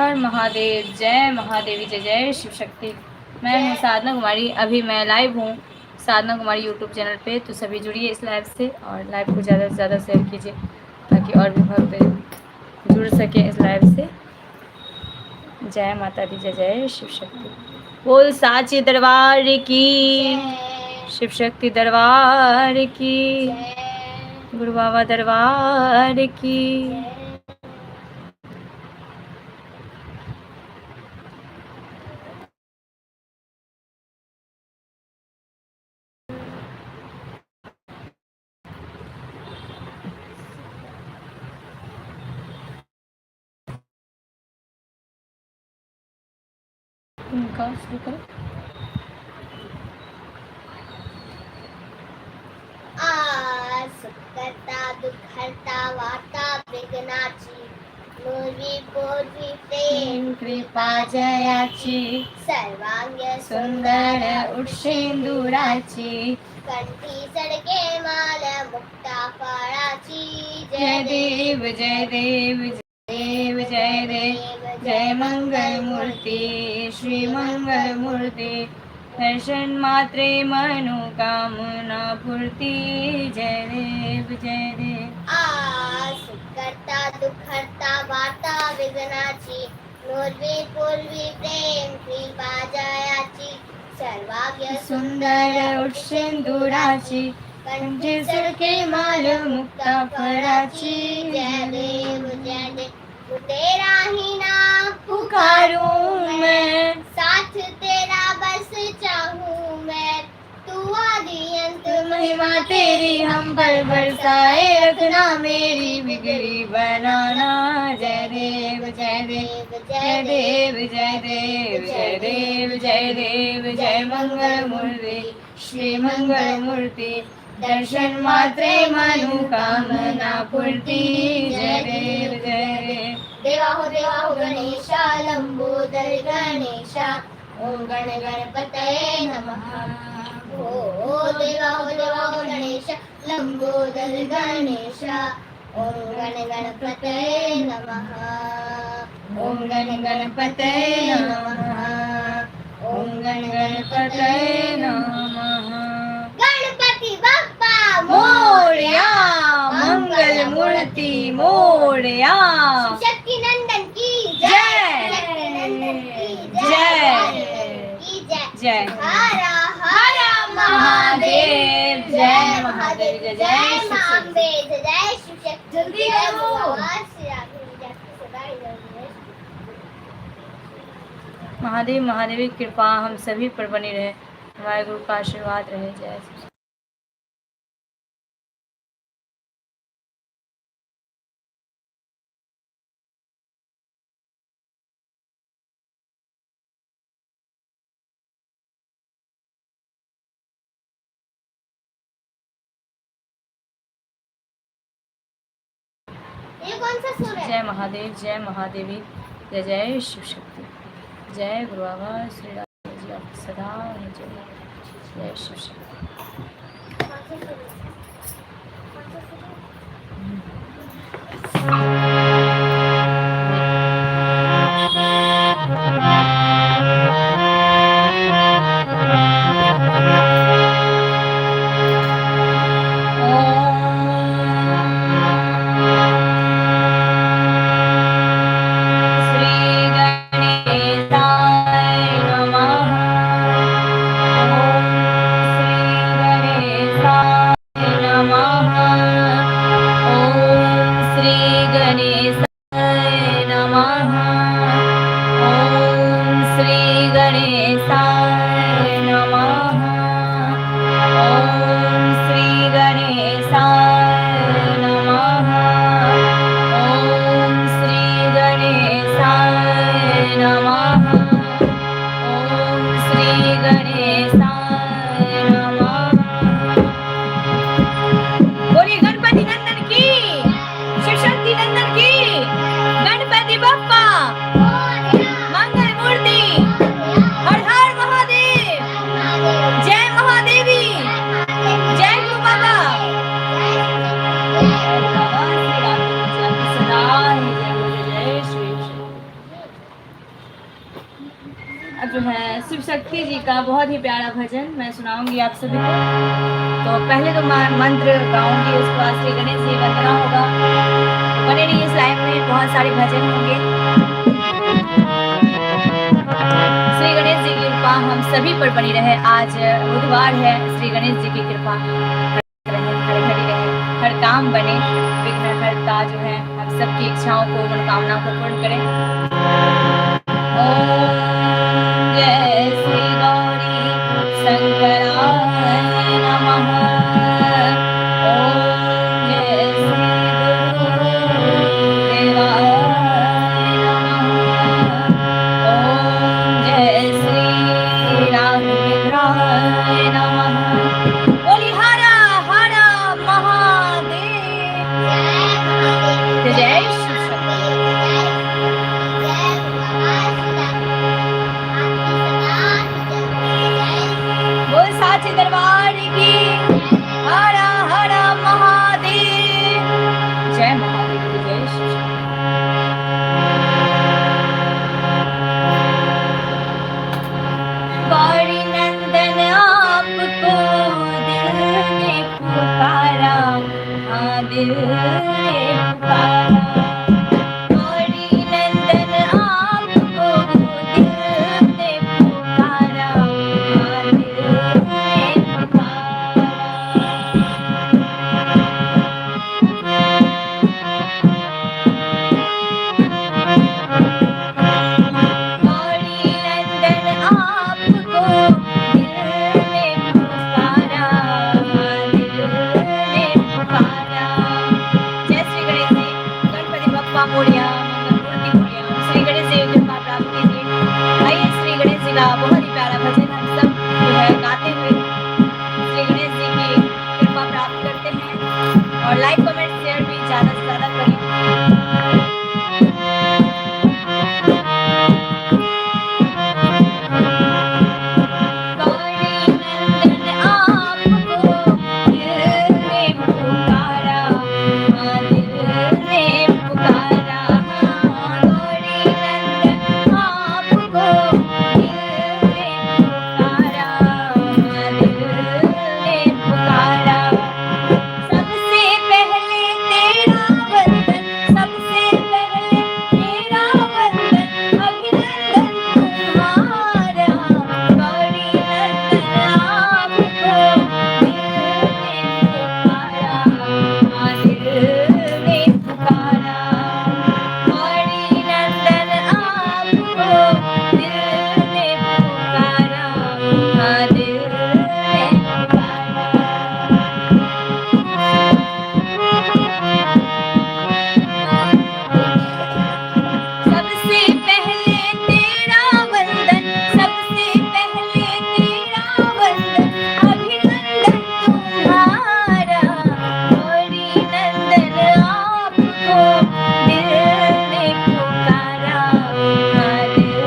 हर महादेव। जय महादेवी, जय जय शिव शक्ति। मैं हूँ साधना कुमारी। अभी मैं लाइव हूँ साधना कुमारी यूट्यूब चैनल पे, तो सभी जुड़िए इस लाइव से और लाइव को ज़्यादा से ज़्यादा शेयर कीजिए ताकि और भी भक्त जुड़ सके इस लाइव से। जय माता दी, जय जय शिव शक्ति। बोल साचे दरबार की, शिव शक्ति दरबार की, गुरु बाबा दरबार की। उनका शुरू करो। सुखकर्ता दुःखहर्ता वार्ता विघ्नाची, पूर्वी पूर्वी प्रेम कृपा जयाची, सर्वांग सुंदर उठशेंदुराची, कंठी सडके माल मुक्ता फळाची। जय देव जय देव देव जय देव, जय मंगल मूर्ती श्री मंगल मूर्ती, दर्शन मात्रे मनोकामना पूर्ती। जय देव जय देव। सुखकर्ता दुःखहर्ता वार्ता विघ्नाची, पूर्वी पूर्वी प्रेम कृपा जयाची, सर्वांग सुंदर उठशेंदुराची, कंठी सडके माल मुक्ता फळाची। जय देव जय देव। तेरा ही नाम पुकारूं मैं, साथ तेरा बस चाहूं मैं, तू आदि अंत महिमा तेरी हम पर बरसाए रखना, मेरी बिगड़ी बनाना। जय देव जय देव, जय देव जय देव, जय देव जय देव, जय मंगल मूर्ति श्री मंगल मूर्ति, दर्शन मात्रे मनोकामना पूर्ति। जय देव जय देव। देवा हो गणेशा, लंबोदर गणेशा, ओम गण गणपतये नमः। ओ देवा हो गणेशा, लंबोदर गणेशा, ओम गण गणपतये नमः। ओम गण गणपतये नमः, ओम गण गणपतये नमः। गणपति बप्पा मोरया, मंगल मूर्ति मोरया, शक्ति नंदन की जय। शक्ति नंदन की जय। की जय। जय हर हर महादेव, जय महादेव, जय जय शिव मां शक्ति। बेद जय शिव शक्ति। जल्दी जय करो। भगवान श्री राम की जय सदा जय। महादेव महादेवी की कृपा हम सभी पर बनी रहे, हमारे गुरु का आशीर्वाद रहे। जय शिव। ये कौन सा सुर है? जय महादेव, जय महादेवी, जय जय शिव शक्ति। जय गुरु बाबा श्री राम जी, आप सदा जय जय शिव शक्ति। कौन सा सुर है? कौन सा सुर है? जो है शिव शक्ति जी का बहुत ही प्यारा भजन मैं सुनाऊंगी आप सभी को। तो पहले तो मैं मंत्र गाऊंगी, उसके बाद श्री गणेश जी वंदना होगा। बने रहिए इस लाइव में, बहुत सारे भजन होंगे। श्री गणेश जी की कृपा हम सभी पर बनी रहे। आज बुधवार है, श्री गणेश जी की कृपा हर घड़ी रहे, हर काम बने, विघ्नहर्ता जो है हम सबकी इच्छाओं को, मनोकामना को पूर्ण करें। ओम जय श्री गौरी शंकराय नमः। ओम जय श्री गुरुदेवाय नमः। ओम जय श्री राघवेंद्राय नमः। बोली हर हर महादेव। जय शिव शक्ति। बोल साचे दरबार की हर हर महादेव। जय महादेव की जय शिव शक्ति। गौरी नंदन आपको दिल ने पुकारा, हाँ दिल ने पुकारा। गौरी नंदन आपको दिल ने पुकारा, हाँ दिल ने पुकारा। गौरी नंदन आपको दिल ने पुकारा, दिल ने पुकारा। जय श्री गणेश जी, गणपति बप्पा मोरया, मंगलमूर्ति मोरया। श्री गणेश जी की कृपा प्राप्त कीजिए। आइए श्री गणेश जी का बहुत ही प्यारा भजन हम सब जो है गाते हुए श्री गणेश जी की कृपा प्राप्त करते हैं। और लाइक कमेंट शेयर भी ज़्यादा से ज़्यादा करें। गौरी नंदन आपको दिल ने पुकारा, हाँ दिल ने पुकारा। गौरी नंदन आपको दिल ने पुकारा, हाँ दिल ने पुकारा। सबसे पहले तेरा वंदन, सबसे पहले तेरा वंदन, अभिनंदन तुम्हारा। गौरी नंदन आपको दिल ने पुकारा, हाँ दिल ने पुकारा। गौरी नंदन आपको दिल ने पुकारा, हाँ दिल ने पुकारा। सबसे पहले तेरा वंदन, सबसे पहले तेरा वंदन, अभिनंदन तुम्हारा। गौरी नंदन आपको दिल ने पुकारा, हाँ दिल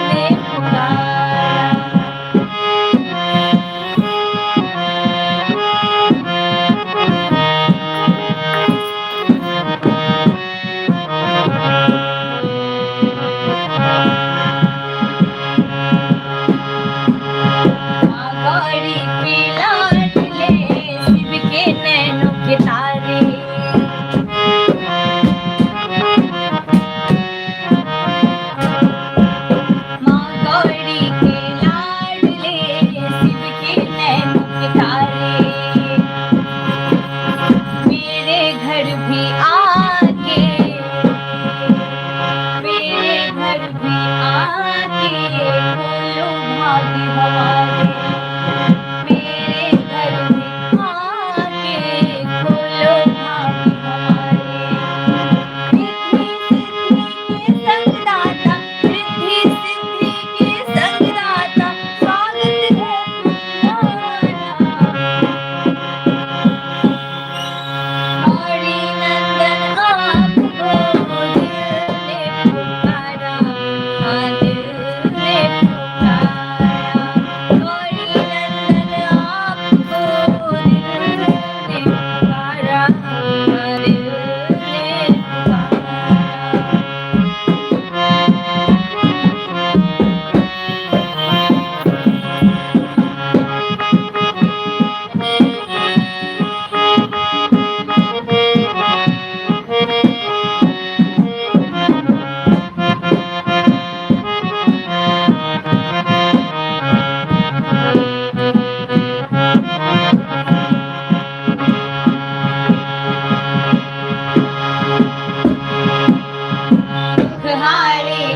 ने पुकारा। गौरी के लाडले शिव के नैनों के तारे। माँ गौरी के लाडले शिव के नैनों के तारे। मेरे घर भी आके, मेरे घर भी आके बोलो भाग्य हमारे। मेरे घर भी आके खोलो भाग्य हमारे। रिद्धि सिद्धि के संगदाता, रिद्धि सिद्धि के संगदाता, स्वागत है तुम्हारा। गौरी नंदन आपको दिल ने पुकारा, हाँ दिल ने पुकारा।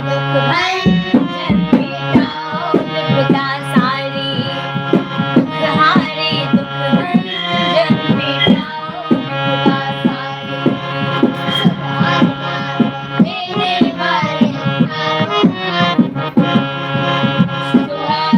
दुख भंजन मिटाओ विपदा सारी दुख हारे दुख भंजन मिटाओ विपदा सारी मेरे बारे सुहारे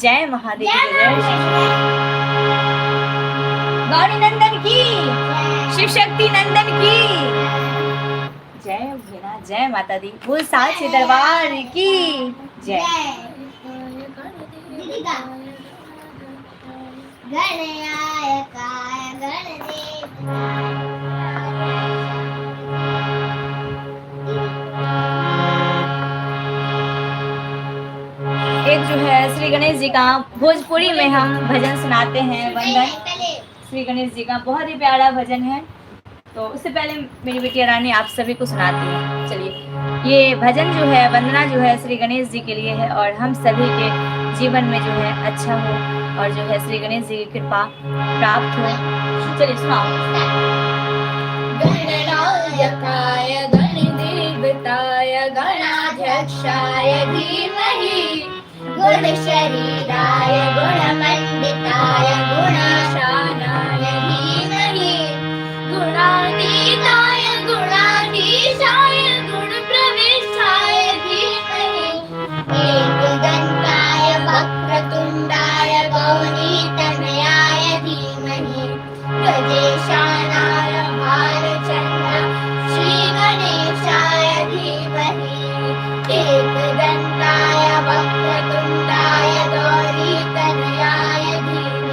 जय महादेव गौरी नंदन की शिव शक्ति नंदन की जय भोलेनाथ जय माता दी बोल साचे दरबार की जय गणनायकाय एक जो है श्री गणेश जी का भोजपुरी में हम भजन सुनाते हैं वंदन श्री गणेश जी का बहुत ही प्यारा भजन है। तो उससे पहले मेरी बेटी रानी आप सभी को सुनाती है। चलिए ये भजन जो है वंदना जो है श्री गणेश जी के लिए है और हम सभी के जीवन में जो है अच्छा हो और जो है श्री गणेश जी की कृपा प्राप्त हो। चलिए सुनाओ। गणनायकाय गणदेवताय गणाध्यक्षाय धीमहि गुणशरीराय गुणमण्डिताय गुणाशानाय धीमहि गुणातीताय गुणाधीशाय गुणप्रविष्टाय धीमहि एकदन्ताय वक्रतुण्डाय गौरीतनयाय धीमहि गजेशानाय भालचन्द्र श्रीगणेशाय धीमहि एकदन्ताय वक्रतुण्डाय गौरीतनयाय धीमहि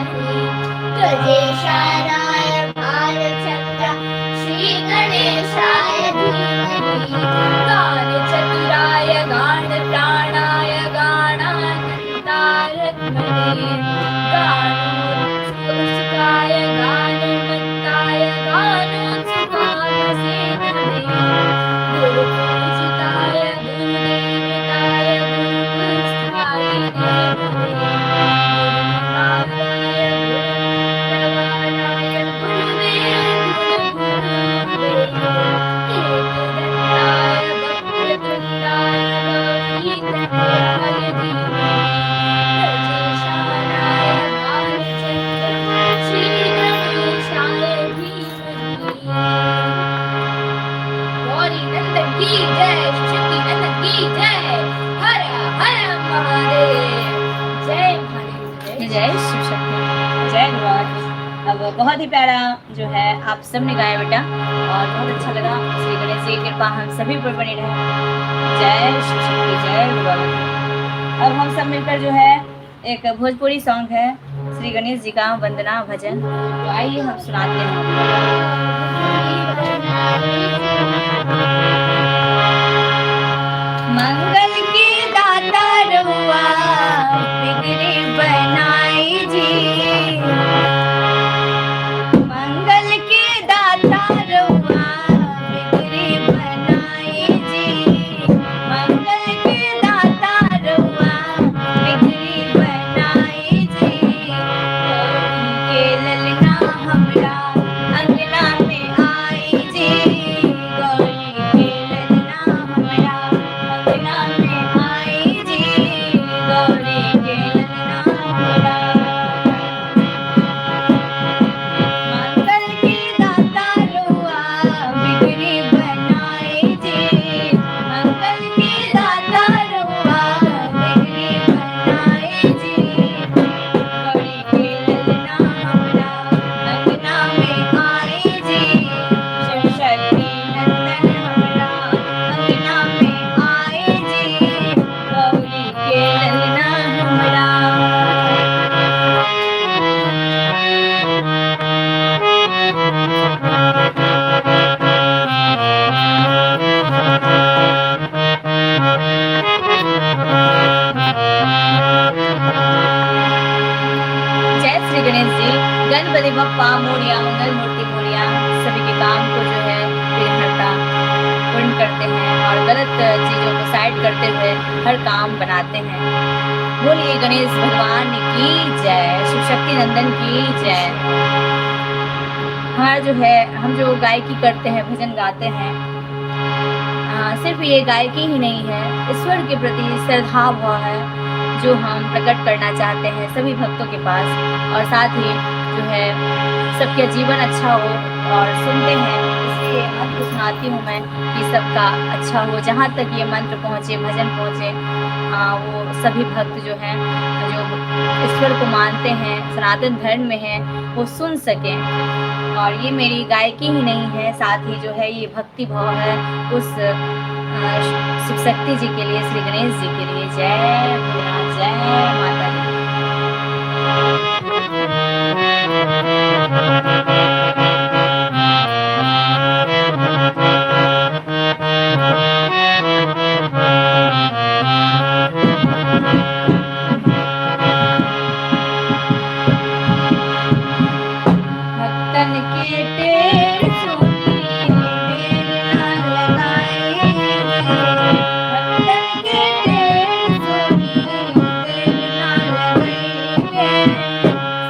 बहुत ही प्यारा जो है आप सब ने गाया बेटा, और बहुत अच्छा लगा। श्री गणेश जी की कृपा हम सभी पर बनी रहे। जय शिव शक्ति, जय भगवान। अब हम सब मिलकर जो है एक भोजपुरी सॉन्ग है श्री गणेश जी का वंदना भजन, तो आइए हम सुनाते हैं। मंगल के दाता रहुआ बिगड़ी बनाई जी, मंगल के दाता रहुआ बिगड़ी बनाई जी, मंगल के दाता रहुआ बिगड़ी बनाई जी, गौरी के ललना हमरा अंगना में आई जी, गौरी के ललना हमरा अंगना में आई जी, गौरी के ललना हमरा। मंगल के दाता रहुआ बिगड़ी बनाई जी, मंगल के दाता रहुआ बिगड़ी बनाई जी, गौरी के ललना हमरा अंगना में आई जी, शिव शक्ति नंदन हमरा अंगना में आई जी, गौरी के ललना हमरा। जय श्री गणेश जी। गणपति बप्पा मोरिया, मंगल मूर्ति मोरिया, सभी के काम को जो है विघ्नहर्ता पूर्ण करते हैं और गलत चीजों को साइड करते हुए हर काम बनाते हैं। बोलिए गणेश भगवान की जय, शिव शक्ति नंदन की जय। हमारा जो है हम जो गायकी करते हैं, भजन गाते हैं, सिर्फ ये गायकी ही नहीं है, ईश्वर के प्रति श्रद्धा भाव है जो हम प्रकट करना चाहते हैं सभी भक्तों के पास, और साथ ही जो है सबका जीवन अच्छा हो। और सुनते हैं इसलिए मंत्र सुनाती हूँ मैं कि सबका अच्छा हो, जहाँ तक ये मंत्र पहुँचे, भजन पहुँचे, वो सभी भक्त जो हैं जो ईश्वर को मानते हैं, सनातन धर्म में हैं, वो सुन सकें। और ये मेरी गायकी ही नहीं है, साथ ही जो है ये भक्ति भाव है उस शिव शक्ति जी के लिए, श्री गणेश जी के लिए। जय भोलेनाथ, जय माता दी। भक्तन के टेढ़ सुनी देर न लगाई, भक्तन के टेढ़ सुनी देर न लगाई,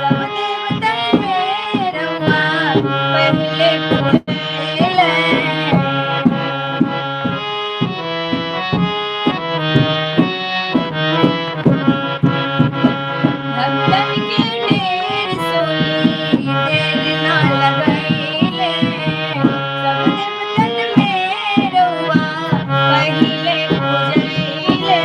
सब देवतन में रहुआ पहले पूजले। भक्तन के ढेर सुनी देर ना लगाइले, सब देवतन में रहुआ पहिले पूजैले।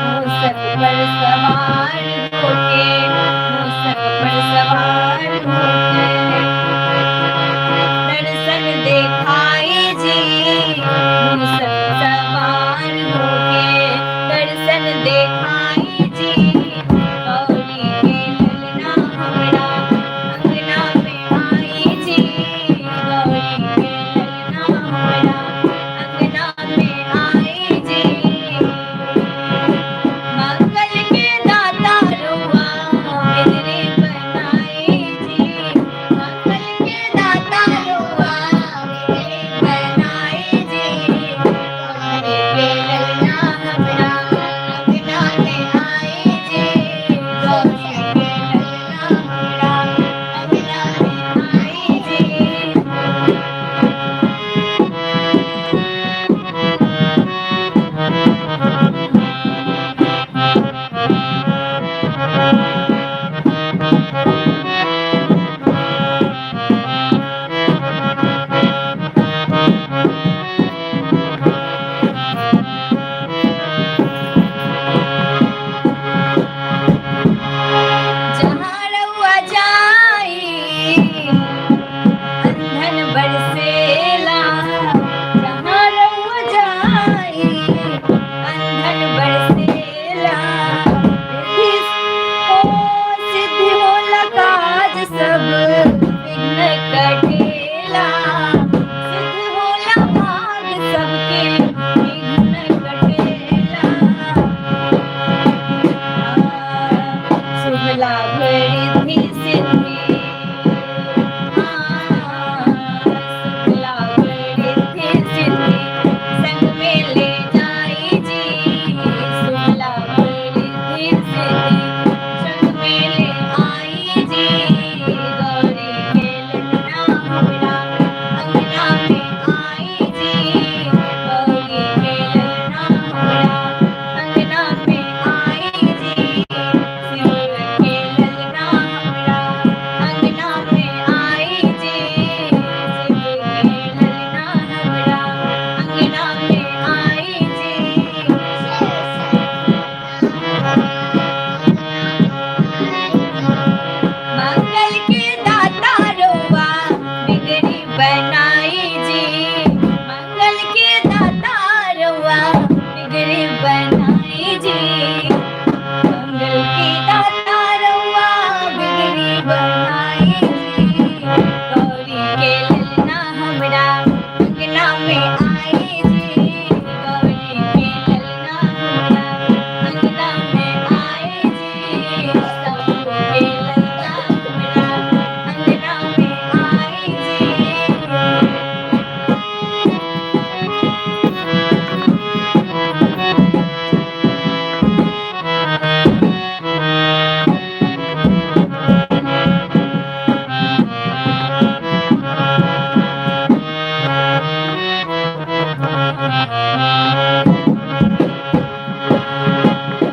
मूसक पर सवार होके, मूसक पर सवार होके दर्शन देखाई जी, मूसक सवार होके दर्शन देखाई जी, गौरी के ललना हमरा अंगना में आई जी, गौरी के ललना हमरा अंगना में आई जी। मंगल के दाता रहुआ बिगड़ी बनाई जी, मंगल के दाता रहुआ बिगड़ी बनाई जी, गौरी के ललना हमरा अंगना में आई जी, गौरी के ललना हमरा अंगना में आई जी। जहाँ रहुआ जाई सब विघ्न कटेला, सिद्ध होला भाग सबके विघ्न कटेला। शुभ लाभ रिद्धि सिद्धि, शुभ लाभ रिद्धि सिद्धि, संग में ले जाई जी। शुभ लाभ रिद्धि सिद्धि, संग में ले आई जी। गौरी के ललना हमरा अंगना में आई जी। गौरी के ललना हमरा अंगना में आई जी। शिव के ललना हमरा अंगना में आई जी। शिव के ललना हमरा अंगना में आई जी। मंगल के दाता रोवा बिगड़ी बनाई जी। मंगल के दाता रोवा बिगड़ी बनाई जी। मंगल के दाता रोवा बिगड़ी बनाई जी। गौरी के ललना हमरा अंगना में आई जी। गौरी के ललना हमरा अंगना में आई जी। शंभू के ललना हमरा अंगना में आई जी।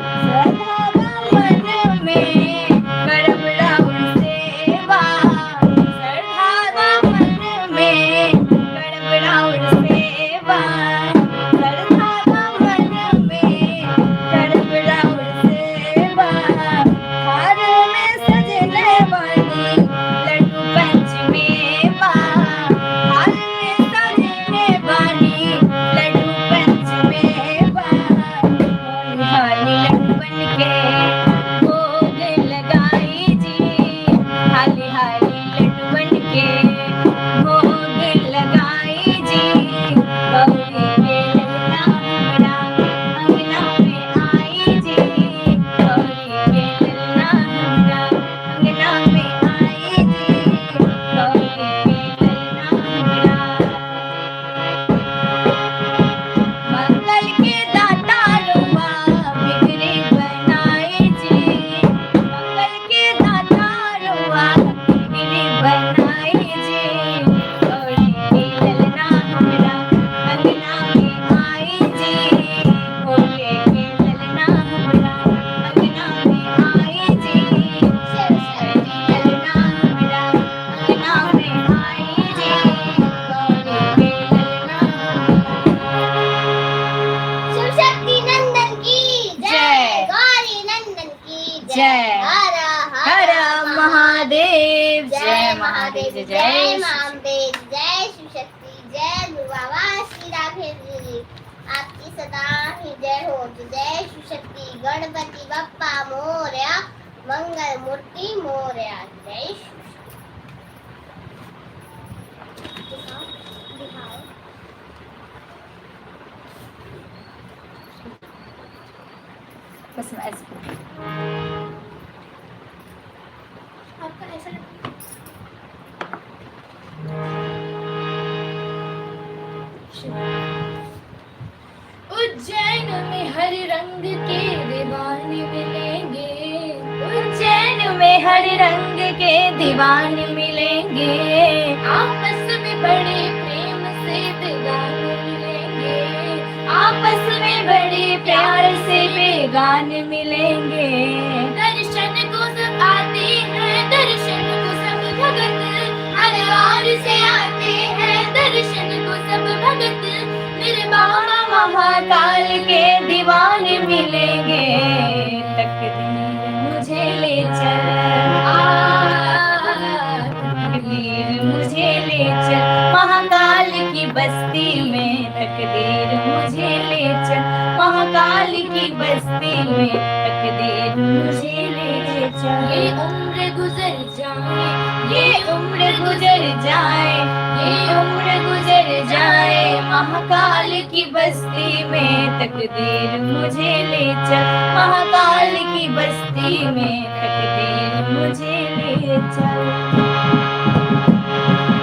श्रद्धा मन में करब राउर सेवा। श्रद्धा मन में करब राउर सेवा। श्रद्धा मन में करब राउर सेवा। हार में सजले बानी लड्डू पंचमेवा। हार में सजले बानी लड्डू पंचमेवा। हाली लड्डूबन के भोग लगाई जी। हाली हाली लड्डूबन के भोग लगाई जी। गौरी के ललना हमरा अंगना में आई जी। गौरी के ललना हमरा अंगना में आई जी। गौरी के ललना हमरा। मंगल के दाता रोवा बिगड़ी बनाई जी। मंगल के दाता रोवा बिगड़ी बनाई जी। गौरी के ललना हमरा अंगना में आई जी। भोले के ललना हमरा अंगना में आई जी। शिव के ललना हमरा अंगना में आई जी। गौरी के ललना। शिव शक्ति नंदन की जय। गौरी नंदन की जय। हर हर महादेव। जय महादेव। जय जय मां अम्बे, जय शिव शक्ति, जय गुरु बाबा श्री राघव जी। आपकी सदा ही जय हो। जय शिव शक्ति, गणपति बप्पा मोरया, मंगल मूर्ति मोरया। जय शिव शक्ति। दिखाओ। बस ऐसे आपका ऐसा उज्जैन में हर रंग के दीवाने मिलेंगे। उज्जैन में हर रंग के दीवाने मिलेंगे। आपस में बड़े प्रेम से बेगाने मिलेंगे। आपस में बड़े प्यार से बेगाने मिलेंगे। दर्शन को सब आते हैं, दर्शन को सब भगत हर ओर से आते हैं। दर्शन को सब भगत निर्बाबा महाकाल के दीवाने मिलेंगे। तकदीर मुझे ले चल, तकदीर मुझे ले चल महाकाल की बस्ती में। तकदीर मुझे ले चल महाकाल की बस्ती में। तकदीर मुझे ले चल। ये उम्र गुजर जाए ये उम्र गुजर जाए, ये उम्र गुजर जाए, महाकाल की बस्ती में तकदीर मुझे ले चल, महाकाल की बस्ती में तकदीर मुझे ले चल।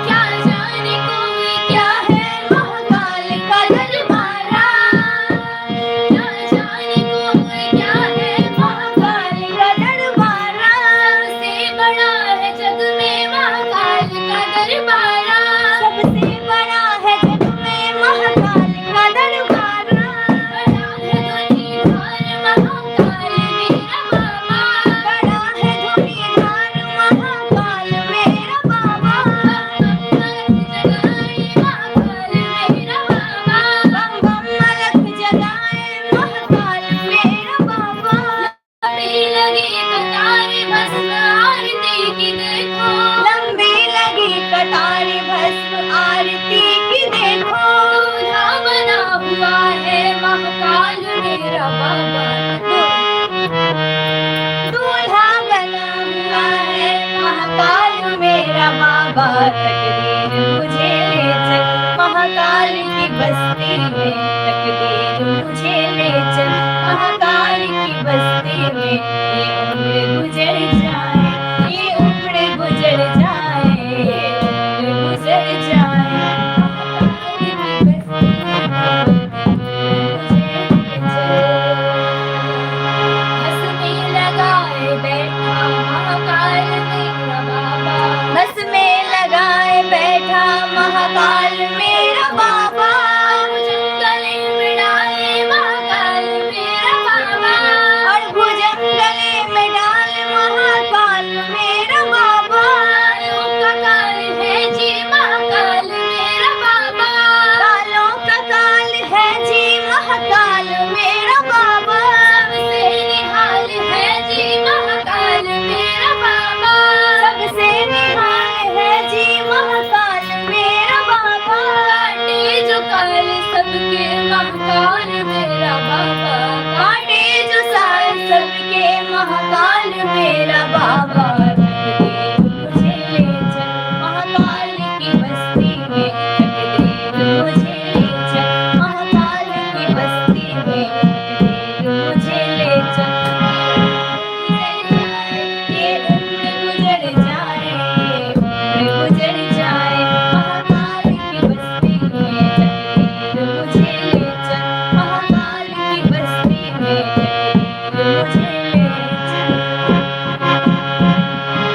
क्या जाने कोई क्या है महाकाल का दरबारा, क्या जाने कोई क्या है महाकाल का दरबारा, सबसे बड़ा है जग में महाकाल का दरबारा, सबसे बड़ा है जग में महाकाल का दरबारा, बड़ा है धुनीधार महाकाल मेरा बाबा, बड़ा है धुनीधार महाकाल मेरा बाबा, बम बम मलक जगाए महाकाल मेरा बाबा, लंबी लगी कतार भस्म आरती की देखो, लंबी लगी कतार भस्म आरती की देखो, दूल्हा बना हुआ है महाकाल मेरा बाबा, दूल्हा बना हुआ है महाकाल मेरा बाबा, तकदीर मुझे ले चल महाकाल की बस्ती में, तकदीर मुझे ले चल महाकाल की बस्ती में, ये उम्र गुजर जाए, ये उम्र गुजर जाए, ये उम्र गुजर जाए, महाकाल की बस्ती में मुझे ले चल। हंसने लगाए बैठा महाकाल मेरा बाबा, हंसने लगाए बैठा महाकाल मेरा बाबा, गले में डाले महाकाल मेरा बाबा, और भुजंग गले में डाले महाकाल मेरा बाबा, कालों का काल है जी महाकाल मेरा बाबा, कालों का काल है जी महाकाल मेरा बाबा, सबसे निहाल है जी महाकाल मेरा बाबा, सबसे निहाल है जी महाकाल मेरा बाबा, काटे जो काल सबके महाकाल मेरा बाबा, काटे जो साल सबके महाकाल मेरा बाबा, तकदीर मुझे ले चल महाकाल की बस्ती में, तकदीर मुझे ले चल महाकाल की बस्ती में, तकदीर मुझे ले चल। ये उम्र गुजर जाए, ये उम्र गुजर जाए, महाकाल की बस्ती में, तकदीर मुझे ले चल महाकाल की बस्ती में, तकदीर मुझे ले चल।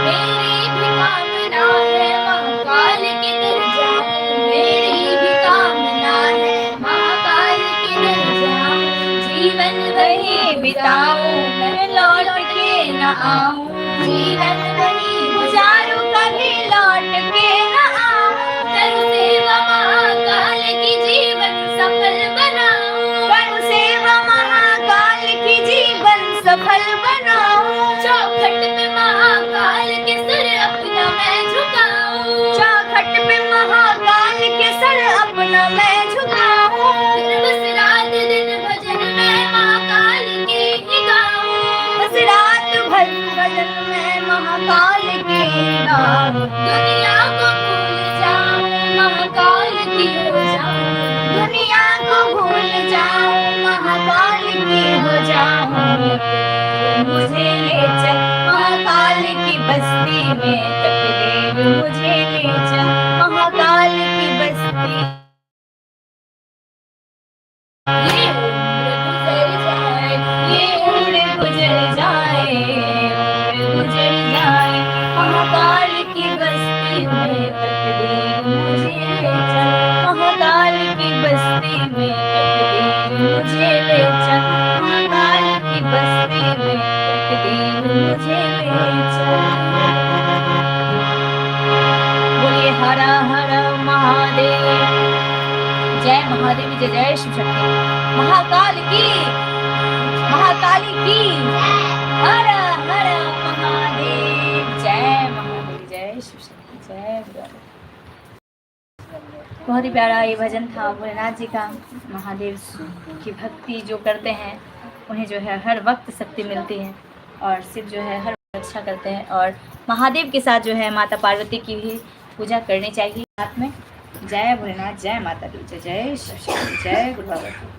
मेरी भी कामना है महाकाल की दर जाऊं, मेरी भी कामना है महाकाल की दर जाऊं, जीवन वही बिताऊं मैं लौट के न आऊं, जीवन वही गुजारूं कभी लौट के न आऊं, कर सेवा महाकाल की जीवन सफल बनाऊं, कर सेवा महाकाल की जीवन सफल बनाऊं, चौखट पे महाकाल के सर अपना मैं झुकाऊं, चौखट पे महाकाल के सर अपना मैं झुकाऊं, फिर बस रात दिन भजन में महाकाल के ही गाऊं, बस रात भर भजन में महाकाल के गाऊं, दुनिया को भूल जाऊं महाकाल की हो जाऊं, दुनिया को भूल जाऊं महाकाल की हो जाऊं, मुझे ले चल महाकाल की बस्ती में, तकदीर मुझे ले चल महाकाल की बस्ती। ये उम्र गुजर जाए, ये उम्र गुजर जाए, उम्र गुजर जाए, महाकाल की बस्ती में, तकदीर मुझे ले चल महाकाल की बस्ती में, तकदीर मुझे ले चल महाकाल की बस्ती में, तकदीर मुझे ले चल। बोलिए हर हर महादेव, जय महादेव, जय जय शिव शक्ति, महाकाल की, महाकाली की, हर हर महादेव, जय महादेव, जय शिव शक्ति, जय भोलेनाथ। बहुत ही प्यारा ये भजन था भोलेनाथ जी का। महादेव की भक्ति जो करते हैं उन्हें जो है हर वक्त शक्ति मिलती है, और शिव जो है हर वक्त अच्छा करते हैं। और महादेव के साथ जो है माता पार्वती की भी पूजा करनी चाहिए साथ में। जय भोलेनाथ, जय माता दी, जय जय शिव शक्ति, जय गुरु बाबा की।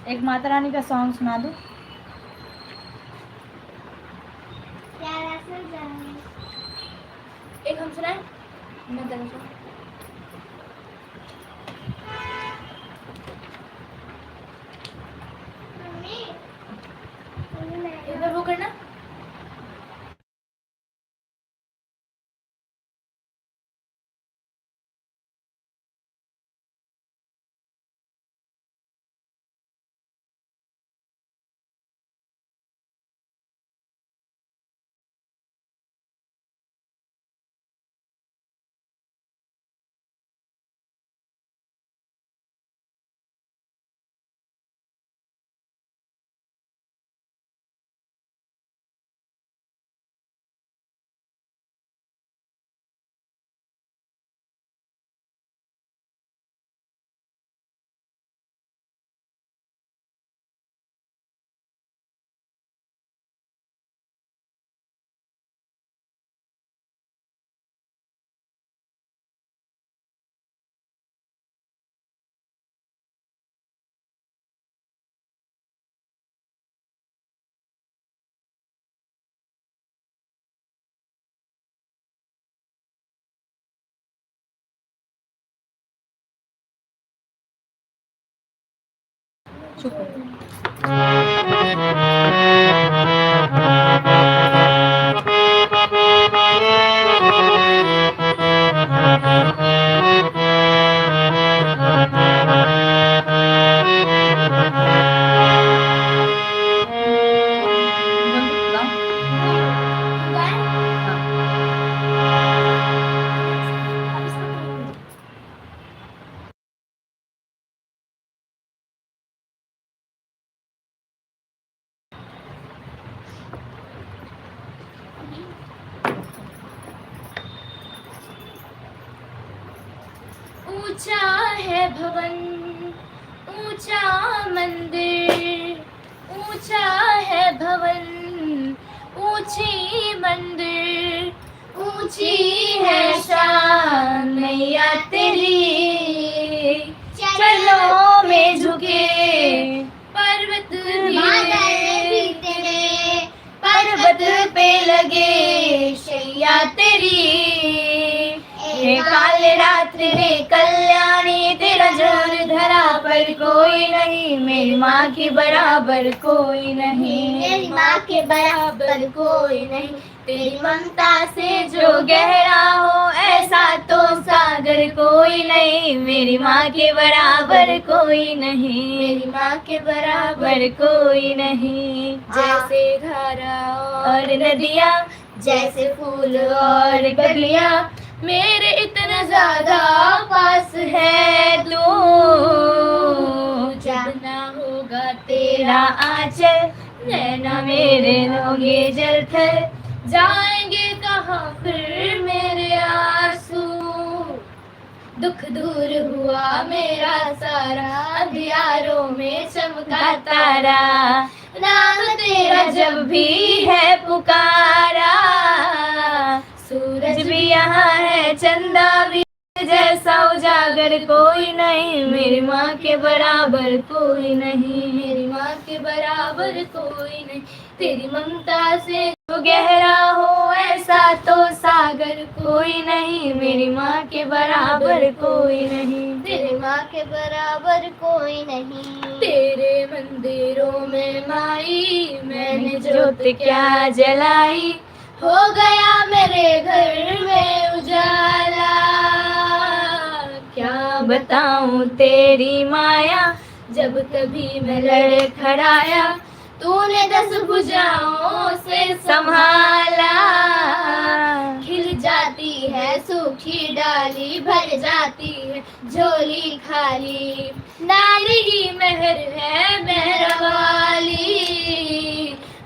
एक माता रानी का सॉन्ग सुना दो। एक हम सुनाए, मैं तेरा सुना। एक बार वो करना। चुप हो। ऊंचा है भवन, ऊंचा मंदिर, ऊंचा है भवन, ऊंची मंदिर, ऊंची है शान मैया तेरी। चरणों में झुके पर्वत भी तेरे, पर्वत पे लगे शैया तेरी। हे काल रात्रि में कल्याणी, तेरा जोर धरा पर कोई नहीं, मेरी माँ के बराबर कोई नहीं, मेरी माँ के बराबर कोई नहीं। तेरी ममता से जो गहरा हो ऐसा तो सागर कोई नहीं, मेरी माँ के बराबर कोई नहीं, मेरी माँ के बराबर कोई नहीं। जैसे धारा और नदियाँ, जैसे फूल और गलियाँ, मेरे इतना ज्यादा पास है तू। जब ना होगा तेरा आंचल, नैना मेरे होंगे जलथल, जाएंगे कहाँ फिर मेरे आंसू। दुख दूर हुआ मेरा सारा, अंधियारों में चमका तारा, नाम तेरा जब भी है पुकारा। सूरज भी यहाँ है, चंदा भी जैसा उजागर कोई नहीं, मेरी माँ के बराबर कोई नहीं, मेरी माँ के बराबर कोई नहीं। तेरी ममता से जो गहरा हो ऐसा तो सागर कोई नहीं, मेरी माँ के बराबर कोई नहीं, तेरी माँ के बराबर कोई नहीं। तेरे मंदिरों में माई मैंने जोत क्या जलाई, हो गया मेरे घर में उजाला। क्या बताऊं तेरी माया, जब कभी मैं लड़खड़ाया, तूने 10 भुजाओं से संभाला। खिल जाती है सूखी डाल वाली भर जाती है झोली खाली, नारी ही मेहर है मेहर वाली,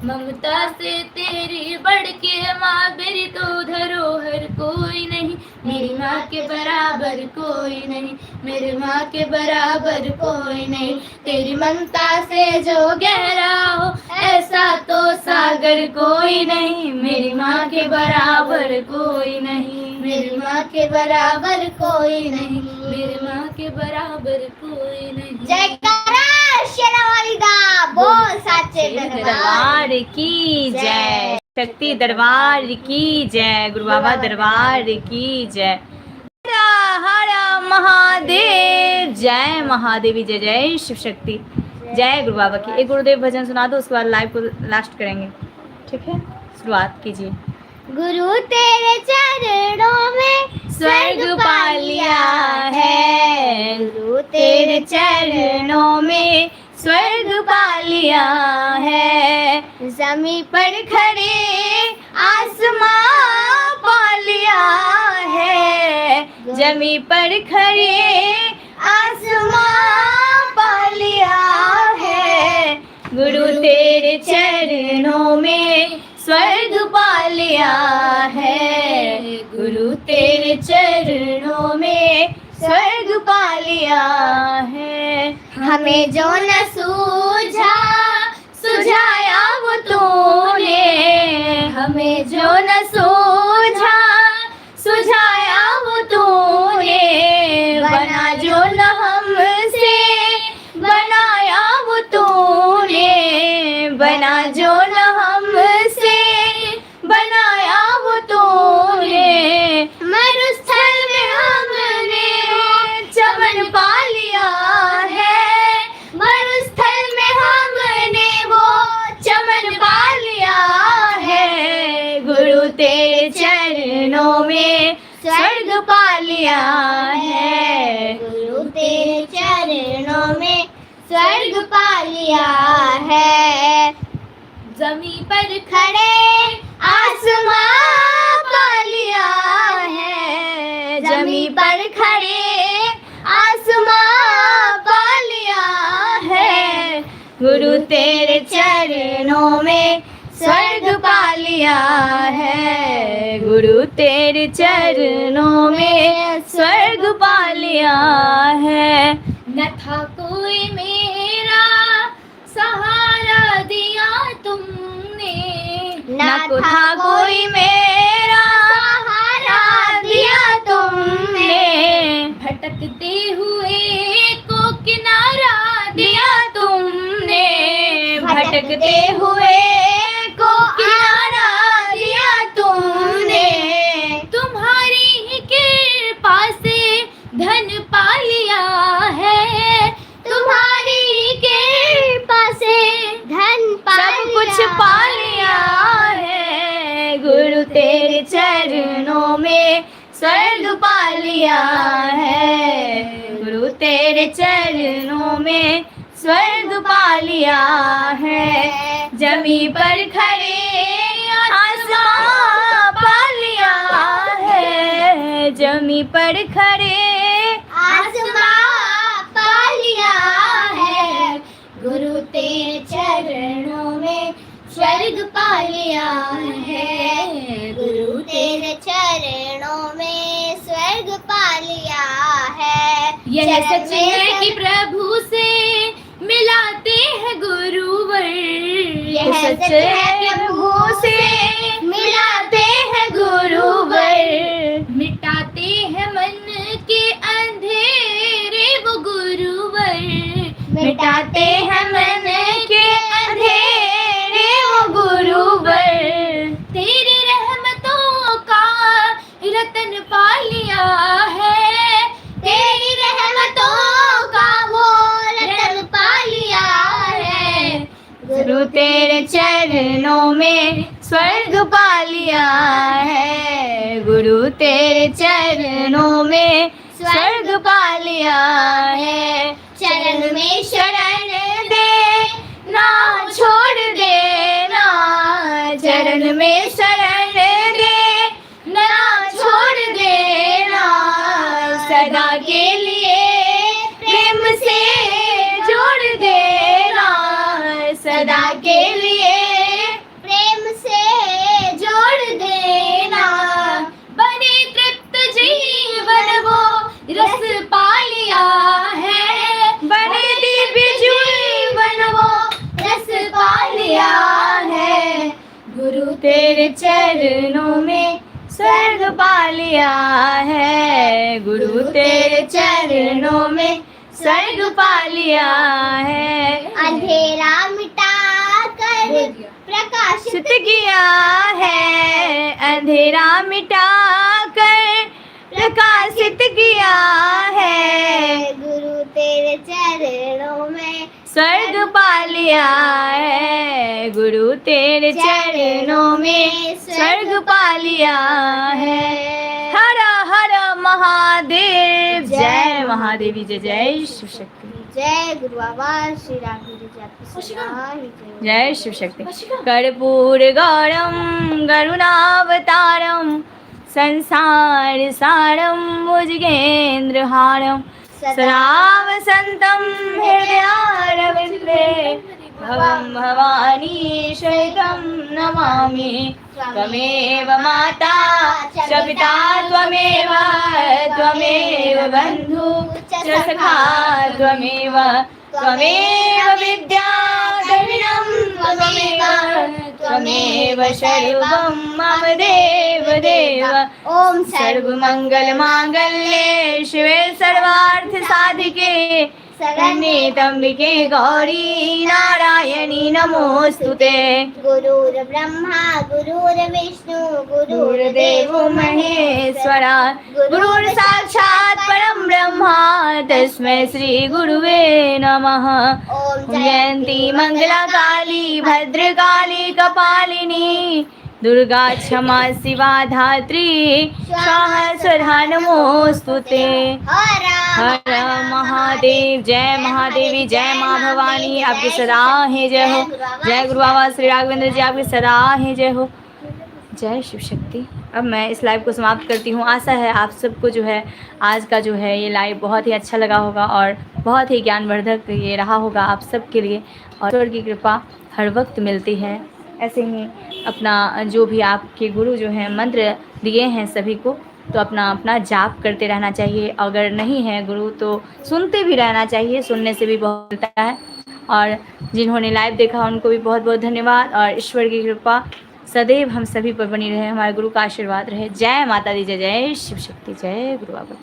ममता से तेरी बढ़ के माँ मेरी तो धरोहर कोई नहीं, मेरी माँ के बराबर कोई नहीं, मेरी माँ के बराबर कोई नहीं, तेरी ममता से जो गहरा हो ऐसा तो सागर कोई नहीं, मेरी माँ के बराबर कोई नहीं, मेरी माँ के बराबर कोई नहीं, मेरी माँ के बराबर कोई नहीं। जयकारा शेरावाली दा बोल साचे दरबार की जय, शक्ति दरबार की जय, गुरु बाबा दरबार की जय। हर हर महादेव, जय महादेवी, जय जय शिव शक्ति, जय गुरु बाबा की। एक गुरुदेव भजन सुना दो, उसके बाद लाइव को लास्ट करेंगे, ठीक है? शुरुआत कीजिए। गुरु तेरे चरणों में स्वर्ग पा लिया है, गुरु तेरे चरणों में स्वर्ग पा लिया है, जमीन पर खड़े आसमां पा लिया है, जमी पर खड़े आसमां पा लिया है, गुरु तेरे चरणों में स्वर्ग पा लिया है, गुरु तेरे चरणों में स्वर्ग पा लिया है। हमें जो न सूझा सुझाया वो तूने, हमें जो न सूझा सुझाया वो तूने, बना जो न हमसे बनाया वो तूने, बना जो न हमसे बनाया वो तूने, मरुस्थल में हमने चमन पा लिया है, मरुस्थल में हमने वो चमन पा लिया है, गुरु तेरे चरणों में स्वर्ग पा लिया है, गुरु तेरे चरणों में स्वर्ग पा लिया है, जमी पर खड़े आसमां पा लिया है, जमी पर खड़े आसमां पा लिया है, गुरु तेरे चरणों में स्वर्ग पा लिया है, गुरु तेरे चरणों में स्वर्ग पा लिया है। न था कोई मेरा सहारा दिया तुमने, न था कोई मेरा सहारा दिया तुमने, भटकते हुए को किनारा दिया तुमने, भटकते हुए को किनारा दिया तुमने, तुम्हारी ही कृपा से धन पा लिया है, तुम्हारी ही कृपा से धन पा सब कुछ पा लिया है, गुरु तेरे चरणों में स्वर्ग पा लिया है, गुरु तेरे चरणों में स्वर्ग पा लिया है, जमी पर खड़े आसमां पा लिया है, जमी पर खड़े आसमां पा लिया है, गुरु तेरे चरणों में स्वर्ग पा लिया है, गुरु तेरे चरणों में स्वर्ग पा लिया है। यह सच है कि प्रभु से मिलाते हैं गुरुवर, यह सच है कि प्रभु से मिलाते हैं गुरुवर, मिटाते हैं मन के अंधेरे वो गुरुवर, मिटाते हैं मन के अंधेरे वो गुरुवर, तेरी रहमतों का रतन पा लिया है, तेरी रहमतों का वो रतन पा लिया है, गुरु तेरे चरणों में स्वर्ग पा लिया है, गुरु तेरे चरणों में स्वर्ग पा लिया है, चरण में शरण दे ना छोड़ देना, चरण में शरण दे ना छोड़ देना, तेरे चरणों में स्वर्ग पा लिया है, गुरु तेरे चरणों में स्वर्ग पा लिया है। अंधेरा मिटा कर प्रकाशित किया है, अंधेरा मिटा कर प्रकाशित किया है, गुरु तेरे चरणों में स्वर्ग पा लिया है, गुरु तेरे चरणों में स्वर्ग पा लिया है। हर हर महादेव, जय महादेवी, जय जय शिव शक्ति। जय गुरु बाबा श्री राघवेंद्र जी, आपकी सदा ही जय। जय शिव शक्ति। कर्पूर गौरम करुणावतारम संसार सारम भुजगेंद्र हारम सदा वसंतम हृदयारविंदे भवं भवानी शैतं नमामि। त्वमेव माता च पिता त्वमेव बन्धु च सखा त्वमेव विद्या त्वमेव सर्वं मम देव। ओम सर्वमङ्गलमाङ्गल्ये शिवे सर्वार्थसाधिके शरण्ये त्र्यम्बके गौरी नारायणी नमोस्तुते। गुरुर्ब्रह्मा गुरुर्विष्णु गुरुर्देवो महेश्वरा गुरुर्साक्षात् परं ब्रह्मा तस्मै श्री गुरुवे नमः। ओम जयंती मंगला काली भद्रकाली कपालिनी दुर्गा क्षमा शिवा धात्री स्वाहा स्वधा नमोस्तुते। हर महादेव, जय महादेवी, जय माँ भवानी, आपकी सदा है जय हो। जय गुरु बाबा श्री राघवेंद्र जी, आपकी सदा है जय हो। जय शिव शक्ति। अब मैं इस लाइव को समाप्त करती हूँ। आशा है आप सबको जो है आज का जो है ये लाइव बहुत ही अच्छा लगा होगा और बहुत ही ज्ञानवर्धक ये रहा होगा आप सबके लिए। और ईश्वर की कृपा हर वक्त मिलती है। ऐसे ही अपना जो भी आपके गुरु जो हैं मंत्र दिए हैं सभी को, तो अपना जाप करते रहना चाहिए। अगर नहीं है गुरु तो सुनते भी रहना चाहिए, सुनने से भी बहुत मिलता है। और जिन्होंने लाइव देखा उनको भी बहुत बहुत धन्यवाद। और ईश्वर की कृपा सदैव हम सभी पर बनी रहे, हमारे गुरु का आशीर्वाद रहे। जय माता दी, जय जय शिव शक्ति, जय गुरु बाबा।